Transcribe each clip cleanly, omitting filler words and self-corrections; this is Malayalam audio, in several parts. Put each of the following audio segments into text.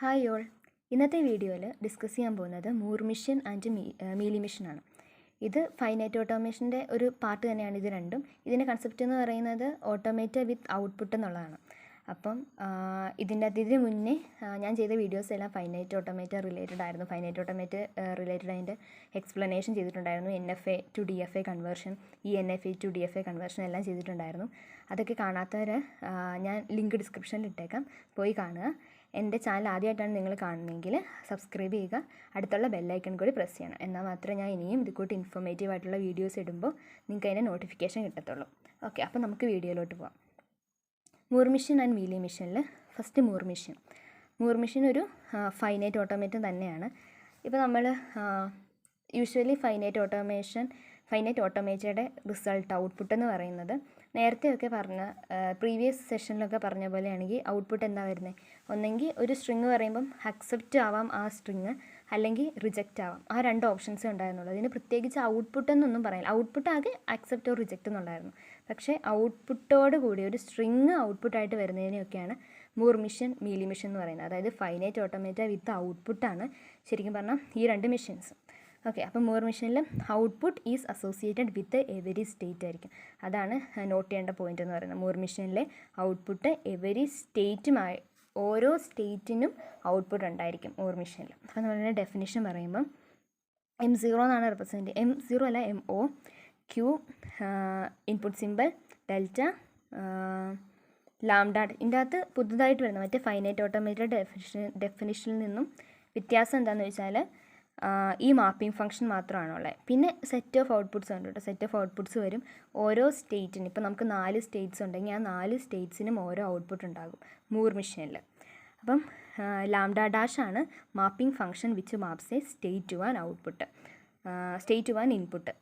Hi all. ഇന്നത്തെ വീഡിയോയിൽ ഡിസ്കസ് ചെയ്യാൻ പോകുന്നത് മൂർ മിഷൻ ആൻഡ് മീലി മിഷനാണ്. ഇത് ഫൈനൈറ്റ് ഓട്ടോമേഷൻ്റെ ഒരു പാർട്ട് തന്നെയാണ് ഇത് രണ്ടും. ഇതിൻ്റെ കൺസെപ്റ്റ് എന്ന് പറയുന്നത് ഓട്ടോമേറ്റ് വിത്ത് ഔട്ട്പുട്ട് എന്നുള്ളതാണ്. അപ്പം ഇതിന് മുന്നേ ഞാൻ ചെയ്ത വീഡിയോസ് എല്ലാം ഫൈനൈറ്റ് ഓട്ടോമേറ്റ് റിലേറ്റഡ് ആയിരുന്നു. ഫൈനൈറ്റ് ഓട്ടോമേറ്റ് റിലേറ്റഡ് അതിൻ്റെ എക്സ്പ്ലനേഷൻ ചെയ്തിട്ടുണ്ടായിരുന്നു. NFA to DFA conversion, ENFA to DFA conversion എല്ലാം ചെയ്തിട്ടുണ്ടായിരുന്നു. അതൊക്കെ കാണാത്തവർ ഞാൻ ലിങ്ക് ഡിസ്ക്രിപ്ഷനിൽ ഇട്ടേക്കാം, പോയി കാണുക. എൻ്റെ ചാനൽ ആദ്യമായിട്ടാണ് നിങ്ങൾ കാണുന്നതെങ്കിൽ സബ്സ്ക്രൈബ് ചെയ്യുക, അടുത്തുള്ള ബെല്ലൈക്കൺ കൂടി പ്രസ് ചെയ്യണം. എന്നാൽ മാത്രമേ ഞാൻ ഇനിയും ഇതുകൂട്ട് ഇൻഫോർമേറ്റീവ് ആയിട്ടുള്ള വീഡിയോസ് ഇടുമ്പോൾ നിങ്ങൾക്ക് അതിൻ്റെ നോട്ടിഫിക്കേഷൻ കിട്ടത്തുള്ളൂ. ഓക്കെ, അപ്പോൾ നമുക്ക് വീഡിയോയിലോട്ട് പോകാം. മൂർ മിഷൻ ആൻഡ് മീലി മിഷനിൽ ഫസ്റ്റ് മൂർ മിഷൻ ഒരു ഫൈനൈറ്റ് ഓട്ടോമേഷൻ തന്നെയാണ്. ഇപ്പോൾ നമ്മൾ യൂഷ്വലി ഫൈനൈറ്റ് ഓട്ടോമേറ്റയുടെ റിസൾട്ട് ഔട്ട്പുട്ട് എന്ന് പറയുന്നത് നേരത്തെയൊക്കെ പറഞ്ഞ പ്രീവിയസ് സെഷനിലൊക്കെ പറഞ്ഞ പോലെയാണെങ്കിൽ ഔട്ട്പുട്ട് എന്താ വരുന്നത്, ഒന്നെങ്കിൽ ഒരു സ്ട്രിങ് പറയുമ്പം അക്സെപ്റ്റ് ആവാം ആ സ്ട്രിങ്, അല്ലെങ്കിൽ റിജക്റ്റ് ആവാം. ആ രണ്ട് ഓപ്ഷൻസേ ഉണ്ടായിരുന്നുള്ളൂ. അതിന് പ്രത്യേകിച്ച് ഔട്ട്പുട്ട് എന്നൊന്നും പറയാനില്ല. ഔട്ട്പുട്ട് ആകെ അക്സെപ്റ്റ് ഓർ റിജക്റ്റ് എന്നുണ്ടായിരുന്നു. പക്ഷേ ഔട്ട്പുട്ടോട് കൂടി ഒരു സ്ട്രിങ് ഔട്ട്പുട്ടായിട്ട് വരുന്നതിനെയൊക്കെയാണ് മൂർ മിഷൻ, മീലി മിഷൻ എന്ന് പറയുന്നത്. അതായത് ഫൈനൈറ്റ് ഓട്ടോമേറ്റ വിത്ത് ഔട്ട്പുട്ടാണ് ശരിക്കും പറഞ്ഞാൽ ഈ രണ്ട് മിഷൻസ്. ഓക്കെ, അപ്പോൾ മൂർ മിഷനിൽ output is associated with every state ആയിരിക്കും. അതാണ് നോട്ട് ചെയ്യേണ്ട പോയിന്റ് എന്ന് പറയുന്നത്. മൂർ മിഷനിലെ ഔട്ട്പുട്ട് എവരി സ്റ്റേറ്റുമായി, ഓരോ സ്റ്റേറ്റിനും ഔട്ട്പുട്ട് ഉണ്ടായിരിക്കും മൂർ മിഷനിൽ. അപ്പോൾ നമ്മളുടെ ഡെഫിനിഷൻ പറയുമ്പം M0 എന്നാണ് റെപ്രസെൻറ്റ്, M0 അല്ല MO, Q input simple, delta, lambda. ഇതിൻ്റെ അകത്ത് പുതുതായിട്ട് വരുന്നത് മറ്റേ ഫൈനൈറ്റ് ഓട്ടോമേറ്റഡ് ഡെഫിനിഷനിൽ നിന്നും വ്യത്യാസം എന്താണെന്ന് വെച്ചാൽ ഈ മാപ്പിംഗ് ഫംഗ്ഷൻ മാത്രമാണുള്ളത്. പിന്നെ സെറ്റ് ഓഫ് ഔട്ട്പുട്ട്സ് ഉണ്ട് കേട്ടോ. സെറ്റ് ഓഫ് ഔട്ട്പുട്ട്സ് വരും ഓരോ സ്റ്റേറ്റിനും. ഇപ്പോൾ നമുക്ക് 4 സ്റ്റേറ്റ്സ് ഉണ്ടെങ്കിൽ ആ 4 സ്റ്റേറ്റ്സിനും ഓരോ ഔട്ട്പുട്ട് ഉണ്ടാകും മൂർ മിഷനിൽ. അപ്പം ലാംഡ ഡാഷ് ആണ് mapping function which maps a state to an output, state to an input.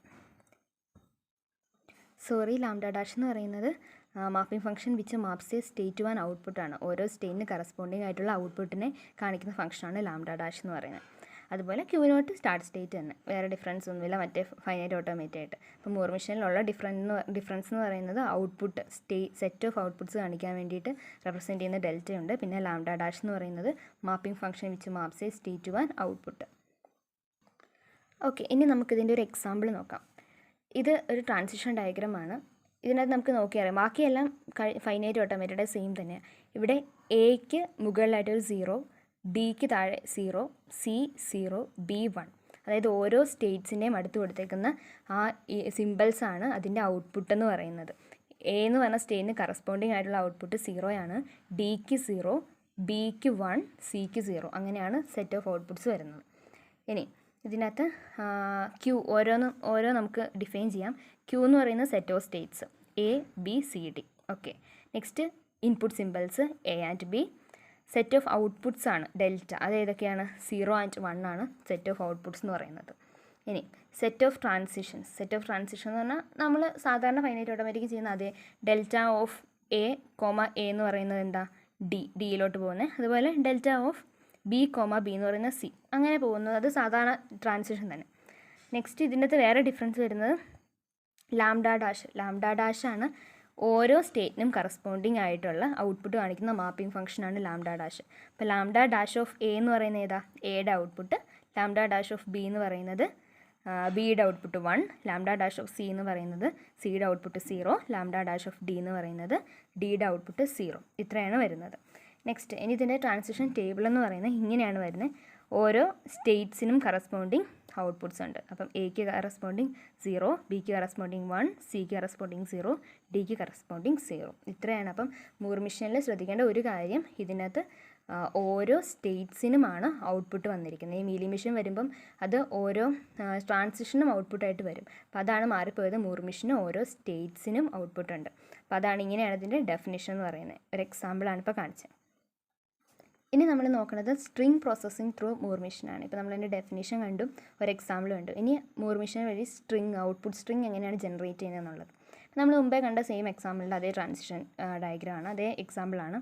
Lambda dash എന്ന് പറയുന്നത് mapping function which maps a state to an ഔട്ട്പുട്ടാണ്. ഓരോ സ്റ്റേറ്റിന് കറസ്പോണ്ടിങ് ആയിട്ടുള്ള ഔട്ട്പുട്ടിനെ കാണിക്കുന്ന ഫംഗ്ഷനാണ് ലാംഡ ഡാഷ് എന്ന് പറയുന്നത്. അതുപോലെ Q0 സ്റ്റാർട്ട് സ്റ്റേറ്റ് തന്നെ, വേറെ ഡിഫറൻസ് ഒന്നുമില്ല മറ്റേ ഫൈനൈറ്റ് ഓട്ടോമേറ്റ് ആയിട്ട്. ഇപ്പോൾ മൂർ മിഷനിലുള്ള ഡിഫറൻസ് എന്ന് പറയുന്നത് ഔട്ട്പുട്ട് സെറ്റ് ഓഫ് ഔട്ട്പുട്ട്സ് കാണിക്കാൻ വേണ്ടിയിട്ട് റെപ്രസെൻറ്റ് ചെയ്യുന്ന ഡെൽറ്റ ഉണ്ട്. പിന്നെ ലാംഡ ഡാഷ് എന്ന് പറയുന്നത് mapping function which maps a state to an output. Okay, ഇനി നമുക്കിതിൻ്റെ ഒരു എക്സാമ്പിൾ നോക്കാം. ഇത് ഒരു ട്രാൻസിഷൻ ഡയഗ്രമാണ്. ഇതിനകത്ത് നമുക്ക് നോക്കിയറിയാം, ബാക്കിയെല്ലാം ഫൈനൈറ്റ് ഓട്ടോമേറ്റഡ് സെയിം തന്നെയാണ്. ഇവിടെ എക്ക് മുകളിലായിട്ടൊരു 0, ഡിക്ക് താഴെ 0, C 0, B 1. അതായത് ഓരോ സ്റ്റേറ്റ്സിൻ്റെയും അടുത്ത് കൊടുത്തേക്കുന്ന ആ സിമ്പിൾസാണ് അതിൻ്റെ ഔട്ട്പുട്ട് എന്ന് പറയുന്നത്. എ എന്ന് പറഞ്ഞ സ്റ്റേറ്റിന് കറസ്പോണ്ടിങ് ആയിട്ടുള്ള ഔട്ട്പുട്ട് 0 ആണ്, ഡിക്ക് 0, ബിക്ക് 1, സിക്ക് 0. അങ്ങനെയാണ് സെറ്റ് ഓഫ് ഔട്ട്പുട്ട്സ് വരുന്നത്. ഇനി ഇതിനകത്ത് ഓരോ നമുക്ക് ഡിഫൈൻ ചെയ്യാം. Q എന്ന് പറയുന്ന set of States A, B, C, D. Okay, next input symbols A and B. Set of outputs ആണ് ഡെൽറ്റ. അത് ഏതൊക്കെയാണ്? 0 ആൻഡ് 1 ആണ് സെറ്റ് ഓഫ് ഔട്ട്പുട്ട്സ് എന്ന് പറയുന്നത്. ഇനി സെറ്റ് ഓഫ് ട്രാൻസിഷൻ എന്ന് പറഞ്ഞാൽ നമ്മൾ സാധാരണ ഫൈനൈറ്റ് ഓട്ടോമാറ്റിക് ചെയ്യുന്ന അതേ ഡെൽറ്റ ഓഫ് A, A എന്ന് പറയുന്നത് എന്താ? ഡിയിലോട്ട് പോകുന്നത്. അതുപോലെ ഡെൽറ്റ ഓഫ് B, B എന്ന് പറയുന്നത് C. അങ്ങനെ പോകുന്നത് അത് സാധാരണ ട്രാൻസിഷൻ തന്നെ. നെക്സ്റ്റ് ഇതിൻ്റെ അകത്ത് വേറെ ഡിഫറൻസ് വരുന്നത് ലാംഡ ഡാഷ് ആണ് ഓരോ സ്റ്റേറ്റിനും കറസ്പോണ്ടിങ് ആയിട്ടുള്ള ഔട്ട്പുട്ട് കാണിക്കുന്ന മാപ്പിംഗ് ഫംഗ്ഷനാണ് ലാംഡ ഡാഷ്. അപ്പോൾ ലാംഡ ഡാഷ് ഓഫ് എ എന്ന് പറയുന്നത് ഏതാ? എയുടെ output. Lambda dash of B എന്ന് പറയുന്നത് ബിയുടെ output 1. Lambda dash of C എന്ന് പറയുന്നത് സിയുടെ output 0. Lambda dash of D എന്ന് പറയുന്നത് ഡിയുടെ ഔട്ട്പുട്ട് 0. ഇത്രയാണ് വരുന്നത്. നെക്സ്റ്റ് ഇനി ഇതിൻ്റെ ട്രാൻസിഷൻ ടേബിൾ എന്ന് പറയുന്നത് ഇങ്ങനെയാണ് വരുന്നത്. ഓരോ സ്റ്റേറ്റ്സിനും കറസ്പോണ്ടിങ് ഔട്ട്പുട്ട്സ് ഉണ്ട്. അപ്പം എക്ക് കറസ്പോണ്ടിങ് 0, ബിക്ക് കറസ്പോണ്ടിങ് 1, സിക്ക് കറസ്പോണ്ടിങ് 0, ഡിക്ക് കറസ്പോണ്ടിങ് 0. ഇത്രയാണ്. അപ്പം മൂർ മിഷനിൽ ശ്രദ്ധിക്കേണ്ട ഒരു കാര്യം, ഇതിനകത്ത് ഓരോ സ്റ്റേറ്റ്സിനുമാണ് ഔട്ട്പുട്ട് വന്നിരിക്കുന്നത്. ഈ മീലി മിഷൻ വരുമ്പം അത് ഓരോ ട്രാൻസിഷനും ഔട്ട്പുട്ടായിട്ട് വരും. അപ്പോൾ അതാണ് മാറിപ്പോയത്. മൂർ മിഷന് ഓരോ സ്റ്റേറ്റ്സിനും ഔട്ട്പുട്ട് ഉണ്ട്. അപ്പോൾ അതാണ്, ഇങ്ങനെയാണ് ഇതിൻ്റെ ഡെഫിനിഷൻ എന്ന് പറയുന്നത്. ഒരു എക്സാമ്പിളാണ് ഇപ്പോൾ കാണിച്ചത്. ഇനി നമ്മൾ നോക്കുന്നത് സ്ട്രിങ് പ്രോസസ്സിങ് ത്രൂ മൂർ മിഷനാണ്. ഇപ്പോൾ നമ്മളതിൻ്റെ ഡെഫിനിഷൻ കണ്ടു, ഒരു എക്സാമ്പിൾ കണ്ടു. ഇനി മൂർ മിഷൻ വഴി ഔട്ട്പുട്ട് സ്ട്രിങ് എങ്ങനെയാണ് ജനറേറ്റ് ചെയ്യുന്നത് എന്നുള്ളത്. നമ്മൾ മുമ്പേ കണ്ട സെയിം എക്സാമ്പിളിൻ്റെ അതേ ട്രാൻസിഷൻ ഡയഗ്രാമാണ്, അതേ എക്സാമ്പിളാണ്.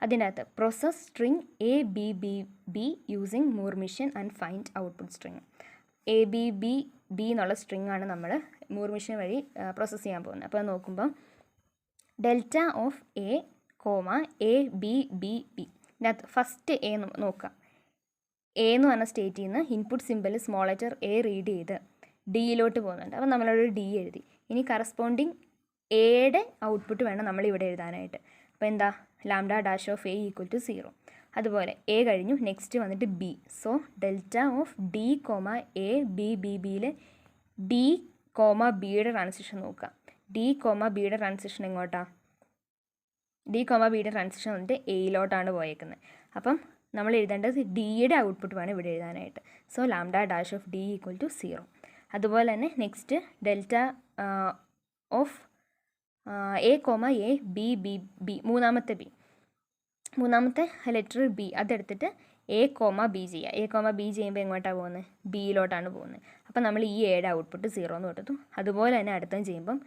അതിൻ്റെ അകത്ത് process string ABBB using Moore machine and find output string. ABBB എന്നുള്ള സ്ട്രിങ് ആണ് നമ്മൾ മൂർ മിഷൻ വഴി പ്രോസസ്സ് ചെയ്യാൻ പോകുന്നത്. അപ്പോൾ നോക്കുമ്പോൾ ഡെൽറ്റ ഓഫ് A, ABBB ഇതിനകത്ത് ഫസ്റ്റ് എ നോക്കാം. എ എന്ന് പറഞ്ഞ സ്റ്റേറ്റിൽ നിന്ന് input simple small letter A read ചെയ്ത് ഡിയിലോട്ട് പോകുന്നുണ്ട്. അപ്പോൾ നമ്മളൊരു ഡി എഴുതി. ഇനി കറസ്പോണ്ടിങ് എയുടെ ഔട്ട്പുട്ട് വേണം നമ്മൾ ഇവിടെ എഴുതാനായിട്ട്. അപ്പോൾ എന്താ, lambda dash of A equal to 0. അതുപോലെ എ കഴിഞ്ഞു, നെക്സ്റ്റ് വന്നിട്ട് B. So delta of D comma A B B ബിയിലെ ഡി കോമ ബിയുടെ ട്രാൻസിഷൻ നോക്കുക. ഡി കോമ ബിയുടെ ട്രാൻസിഷൻ എങ്ങോട്ടാണ്? ഡി കോമ ബിയുടെ ട്രാൻസിഷൻ വന്നിട്ട് എയിലോട്ടാണ് പോയേക്കുന്നത്. അപ്പം നമ്മൾ എഴുതേണ്ടത് ഡിയുടെ ഔട്ട്പുട്ട് വേണം ഇവിടെ എഴുതാനായിട്ട്. So lambda dash of D equal to 0. അതുപോലെ തന്നെ next delta of A comma A B B B, മൂന്നാമത്തെ ലെറ്റർ ബി, അതെടുത്തിട്ട് എ കോമ ബി ചെയ്യുക. എ കോമ ബി ചെയ്യുമ്പോൾ എങ്ങോട്ടാണ് പോകുന്നത്? ബിയിലോട്ടാണ് പോകുന്നത്. അപ്പം നമ്മൾ ഈ എയുടെ ഔട്ട്പുട്ട് 0 എന്ന് കൊടുത്തു. അതുപോലെ തന്നെ അടുത്തും ചെയ്യുമ്പം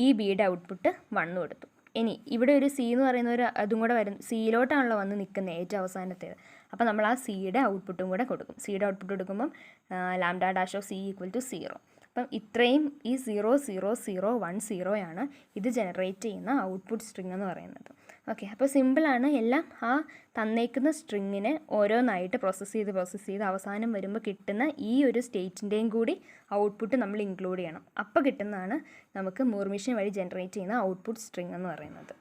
ഈ ബിയുടെ ഔട്ട്പുട്ട് 1 കൊടുത്തു. ഇനി ഇവിടെ ഒരു സി എന്ന് പറയുന്ന ഒരു അതും കൂടെ സിയിലോട്ടാണല്ലോ വന്ന് നിൽക്കുന്നത് ഏറ്റവും അവസാനത്തേത്. അപ്പോൾ നമ്മൾ ആ സിയുടെ ഔട്ട്പുട്ടും കൂടെ കൊടുക്കും. സിയുടെ ഔട്ട്പുട്ട് കൊടുക്കുമ്പം lambda dash of C equal to 0. അപ്പം ഇത്രയും ഈ 0 0 0 1 0 ആണ് ഇത് ജനറേറ്റ് ചെയ്യുന്ന ഔട്ട്പുട്ട് സ്ട്രിങ് എന്ന് പറയുന്നത്. ഓക്കെ, അപ്പോൾ സിമ്പിളാണ്. എല്ലാം ആ തന്നേക്കുന്ന സ്ട്രിങ്ങിനെ ഓരോന്നായിട്ട് പ്രോസസ്സ് ചെയ്ത് അവസാനം വരുമ്പോൾ കിട്ടുന്ന ഈ ഒരു സ്റ്റേറ്റിൻ്റെയും കൂടി ഔട്ട്പുട്ട് നമ്മൾ ഇൻക്ലൂഡ് ചെയ്യണം. അപ്പോൾ കിട്ടുന്നതാണ് നമുക്ക് മൂർ മെഷീൻ വഴി ജനറേറ്റ് ചെയ്യുന്ന ഔട്ട്പുട്ട് സ്ട്രിങ് എന്ന് പറയുന്നത്.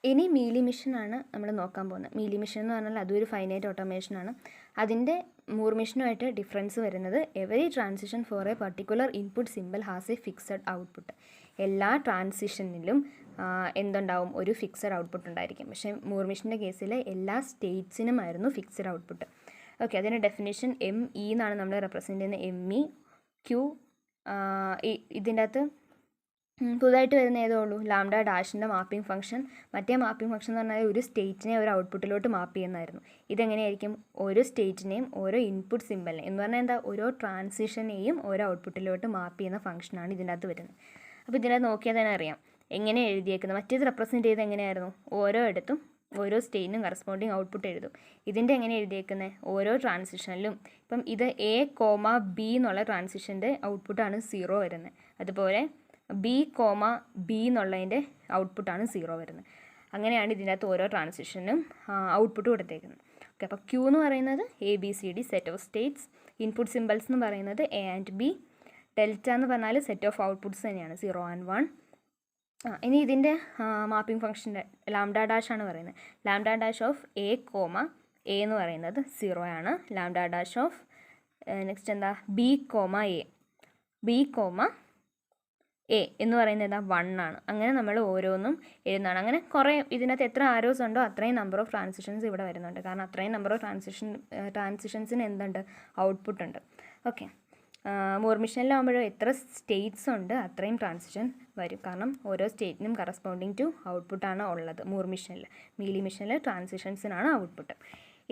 ഇനി മീലി മെഷീനാണ് നമ്മൾ നോക്കാൻ പോകുന്നത്. മീലി മെഷീൻ എന്ന് പറഞ്ഞാൽ അതൊരു ഫൈനൈറ്റ് ഓട്ടോമേഷനാണ്. അതിൻ്റെ മൂർ മെഷീനുമായിട്ട് ഡിഫറൻസ് വരുന്നത് every transition for a particular input symbol has a fixed output. എല്ലാ ട്രാൻസിഷനിലും എന്തുണ്ടാവും? ഒരു ഫിക്സഡ് ഔട്ട്പുട്ട് ഉണ്ടായിരിക്കും. പക്ഷേ മൂർ മെഷീൻ്റെ കേസിൽ എല്ലാ സ്റ്റേറ്റ്സിനുമായിരുന്നു ഫിക്സഡ് ഔട്ട്പുട്ട്. ഓക്കെ, അതിൻ്റെ ഡെഫിനേഷൻ ME എന്നാണ് നമ്മൾ റെപ്രസെൻ്റ് ചെയ്യുന്നത്. ME Q. ഇതിൻ്റെ അകത്ത് പുതുതായിട്ട് വരുന്ന ഏതേ ഉള്ളൂ? ലാംഡ ഡാഷിൻ്റെ മാപ്പിംഗ് ഫംഗ്ഷൻ. മറ്റേ മാപ്പിംഗ് ഫംഗ്ഷൻ എന്ന് പറഞ്ഞാൽ ഒരു സ്റ്റേറ്റിനെ ഒരു ഔട്ട്പുട്ടിലോട്ട് മാപ്പ് ചെയ്യുന്നതായിരുന്നു. ഇതെങ്ങനെയായിരിക്കും? ഓരോ സ്റ്റേറ്റിനെയും ഓരോ ഇൻപുട്ട് സിമ്പിളിനെ എന്ന് പറഞ്ഞാൽ എന്താ, ഓരോ ട്രാൻസിഷനെയും ഓരോ ഔട്ട്പുട്ടിലോട്ട് മാപ്പ് ചെയ്യുന്ന ഫംഗ്ഷനാണ് ഇതിൻ്റെ അകത്ത് വരുന്നത്. അപ്പോൾ ഇതിനകത്ത് നോക്കിയാൽ തന്നെ അറിയാം എങ്ങനെ എഴുതിയേക്കുന്നത്. മറ്റേത് റെപ്രസെൻറ്റ് ചെയ്ത് എങ്ങനെയായിരുന്നു? ഓരോ ഇടത്തും ഓരോ സ്റ്റേറ്റിനും കറസ്പോണ്ടിങ് ഔട്ട്പുട്ട് എഴുതും. ഇതിൻ്റെ എങ്ങനെ എഴുതിയേക്കുന്നത്? ഓരോ ട്രാൻസിഷനിലും. ഇപ്പം ഇത് A, B എന്നുള്ള ട്രാൻസിഷൻ്റെ ഔട്ട്പുട്ടാണ് 0 വരുന്നത്. അതുപോലെ B, B എന്നുള്ളതിൻ്റെ ഔട്ട്പുട്ടാണ് 0 വരുന്നത്. അങ്ങനെയാണ് ഇതിൻ്റെ അകത്ത് ഓരോ ട്രാൻസിഷനും ഔട്ട്പുട്ട് കൊടുത്തേക്കുന്നത്. ഓക്കെ, അപ്പോൾ Q എന്ന് പറയുന്നത് ABCD set of States. Input symbols എന്ന് പറയുന്നത് A and B. ഡെൽറ്റ എന്ന് പറഞ്ഞാൽ സെറ്റ് ഓഫ് ഔട്ട്പുട്ട്സ് തന്നെയാണ് 0 and 1. ഇനി ഇതിൻ്റെ മാപ്പിംഗ് ഫംഗ്ഷൻ്റെ ലാംഡ ഡാഷ് ആണ് പറയുന്നത്. Lambda dash of A, A എന്ന് പറയുന്നത് 0 ആണ്. ലാംഡ ഡാഷ് ഓഫ് നെക്സ്റ്റ് എന്താ? B, A എന്ന് പറയുന്നത് എന്താ? 1 ആണ്. അങ്ങനെ നമ്മൾ ഓരോന്നും എഴുതുന്നതാണ്. അങ്ങനെ കുറേ ഇതിനകത്ത് എത്ര ആരോസ് ഉണ്ടോ അത്രയും നമ്പർ ഓഫ് ട്രാൻസിഷൻസ് ഇവിടെ വരുന്നുണ്ട്. കാരണം അത്രയും നമ്പർ ഓഫ് ട്രാൻസിഷൻസിന് എന്തുണ്ട്? ഔട്ട്പുട്ട് ഉണ്ട്. ഓക്കെ, മൂർ മെഷീനിലാകുമ്പോഴോ എത്ര സ്റ്റേറ്റ്സ് ഉണ്ട് അത്രയും ട്രാൻസിഷൻ വരും. കാരണം ഓരോ സ്റ്റേറ്റിനും കറസ്പോണ്ടിങ് ടു ഔട്ട്പുട്ടാണ് ഉള്ളത് മൂർ മെഷീനിൽ. മീലി മെഷീനിൽ ട്രാൻസിഷൻസിനാണ് ഔട്ട്പുട്ട്.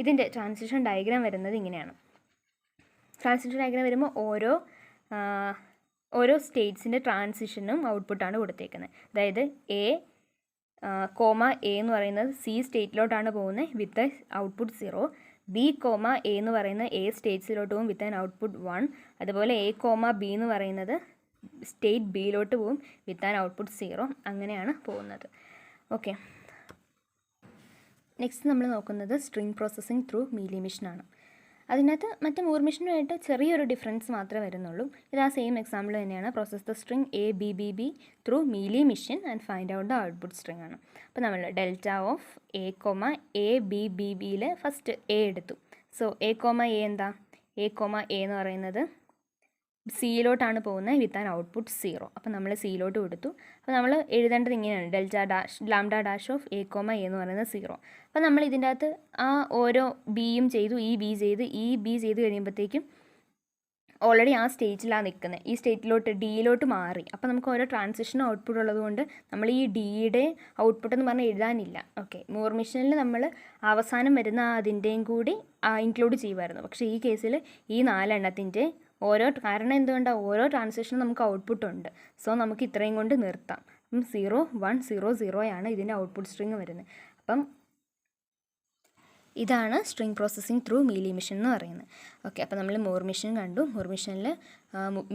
ഇതിൻ്റെ ട്രാൻസിഷൻ ഡയഗ്രാം വരുന്നത് ഇങ്ങനെയാണ്. ട്രാൻസിഷൻ ഡയഗ്രാം വരുമ്പോൾ ഓരോ സ്റ്റേറ്റ്സിൻ്റെ ട്രാൻസിഷനും ഔട്ട്പുട്ടാണ് കൊടുത്തേക്കുന്നത്. അതായത് A, A എന്ന് പറയുന്നത് C സ്റ്റേറ്റിലോട്ടാണ് പോകുന്നത് വിത്ത് ഔട്ട്പുട്ട് 0. B, A എന്ന് പറയുന്നത് A സ്റ്റേറ്റ്സിലോട്ട് പോകും വിത്ത് ആൻ ഔട്ട്പുട്ട് 1. അതുപോലെ A, B എന്ന് പറയുന്നത് സ്റ്റേറ്റ് Bയിലോട്ട് പോകും വിത്ത് ആൻ ഔട്ട്പുട്ട് 0. അങ്ങനെയാണ് പോകുന്നത്. ഓക്കെ, നെക്സ്റ്റ് നമ്മൾ നോക്കുന്നത് സ്ട്രിംഗ് പ്രോസസ്സിംഗ് ത്രൂ മീലി മെഷീനാണ്. അതിനകത്ത് മറ്റേ മൂർ മെഷീനുമായിട്ട് ചെറിയൊരു ഡിഫറൻസ് മാത്രമേ വരുന്നുള്ളൂ. ഇത് ആ സെയിം എക്സാമ്പിൾ തന്നെയാണ്. Process the string ABBB through Mealy machine and find out the output string ആണ്. അപ്പോൾ നമ്മൾ ഡെൽറ്റ ഓഫ് A, ABBBയിൽ ഫസ്റ്റ് A എടുത്തു. സോ A, എന്താ? A, എന്ന് പറയുന്നത് സിയിലോട്ടാണ് പോകുന്നത് വിത്ത് ആൻ ഔട്ട്പുട്ട് 0. അപ്പോൾ നമ്മൾ സിയിലോട്ട് കൊടുത്തു. അപ്പോൾ നമ്മൾ എഴുതേണ്ടത് ഇങ്ങനെയാണ്. Delta dash lambda dash of A, എന്ന് പറയുന്നത് 0. അപ്പോൾ നമ്മൾ ഇതിൻ്റെ അകത്ത് ആ ഓരോ ബിയും ചെയ്തു, ഈ ബി ചെയ്ത് കഴിയുമ്പോഴത്തേക്കും ഓൾറെഡി ആ സ്റ്റേറ്റിലാണ് നിൽക്കുന്നത്. ഈ സ്റ്റേറ്റിലോട്ട് ഡിയിലോട്ട് മാറി. അപ്പോൾ നമുക്ക് ഓരോ ട്രാൻസിഷൻ ഔട്ട്പുട്ട് ഉള്ളതുകൊണ്ട് നമ്മൾ ഈ ഡിയുടെ ഔട്ട്പുട്ട് എന്ന് പറഞ്ഞാൽ എഴുതാനില്ല. ഓക്കെ, മൂർ മെഷീനിൽ നമ്മൾ അവസാനം വരുന്ന അതിൻ്റെയും കൂടി ഇൻക്ലൂഡ് ചെയ്യുമായിരുന്നു. പക്ഷേ ഈ കേസിൽ ഈ 4 എണ്ണത്തിൻ്റെ കാരണം എന്തുകൊണ്ടാണ്? ഓരോ ട്രാൻസിഷനും നമുക്ക് ഔട്ട്പുട്ട് ഉണ്ട്. സോ നമുക്ക് ഇത്രയും കൊണ്ട് നിർത്താം. 0 1 0 0 ആണ് ഇതിൻ്റെ ഔട്ട്പുട്ട് സ്ട്രിങ് വരുന്നത്. അപ്പം ഇതാണ് string processing through Mealy machine എന്ന് പറയുന്നത്. ഓക്കെ, അപ്പോൾ നമ്മൾ മൂർ മെഷീൻ കണ്ടു. മൂർ മെഷീനിൽ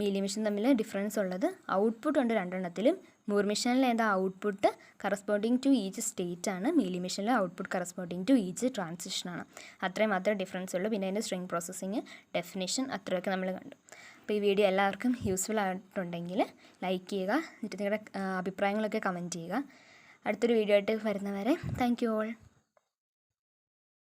മീലി മെഷീൻ തമ്മിൽ ഡിഫറൻസ് ഉള്ളത് ഔട്ട്പുട്ട് ഉണ്ട് രണ്ടെണ്ണത്തിലും. മൂർ മെഷീനിൽ ഏതാ output corresponding to each state ആണ്, മീലി മെഷീനിൽ ഔട്ട്പുട്ട് കറസ്പോണ്ടിങ് ടു ഈച്ച് ട്രാൻസിഷനാണ്. അത്രയും മാത്രമേ ഡിഫറൻസ് ഉള്ളൂ. പിന്നെ അതിൻ്റെ സ്ട്രിംഗ് പ്രോസസ്സിങ് ഡെഫിനേഷൻ അത്രയൊക്കെ നമ്മൾ കണ്ടു. അപ്പോൾ ഈ വീഡിയോ എല്ലാവർക്കും യൂസ്ഫുൾ ആയിട്ടുണ്ടെങ്കിൽ ലൈക്ക് ചെയ്യുക, എന്നിട്ട് നിങ്ങളുടെ അഭിപ്രായങ്ങളൊക്കെ കമൻറ്റ് ചെയ്യുക. അടുത്തൊരു വീഡിയോ ആയിട്ട് വരുന്നവരെ താങ്ക് യു ഓൾ.